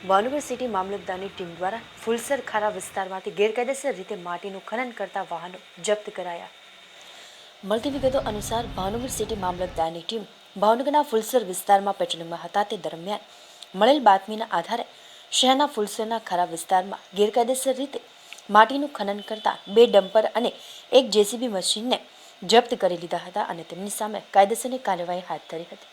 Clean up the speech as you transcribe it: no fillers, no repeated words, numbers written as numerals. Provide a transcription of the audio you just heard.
Bhavnagar city મામલતદારની team દ્વારા ફુલસર ખારા વિસ્તારમાંથી ગેરકાયદેસર રીતે માટીનું ખનન કરતા વાહનો જપ્ત કરાયા. મળતી વિગતો અનુસાર ભાવનગર સિટી મામલતદારની ટીમ ભાવનગરના ફુલસર વિસ્તારમાં પેટ્રોલિંગમાં હતા તે દરમિયાન મળેલ બાતમીના આધારે શહેરના ફુલસરના ખારા વિસ્તારમાં ગેરકાયદેસર રીતે માટીનું ખનન કરતા 2 ડમ્પર અને એક જેસીબી મશીનને જપ્ત કરી લીધા હતા અને તેમની સામે કાયદેસરની કાર્યવાહી હાથ ધરી હતી.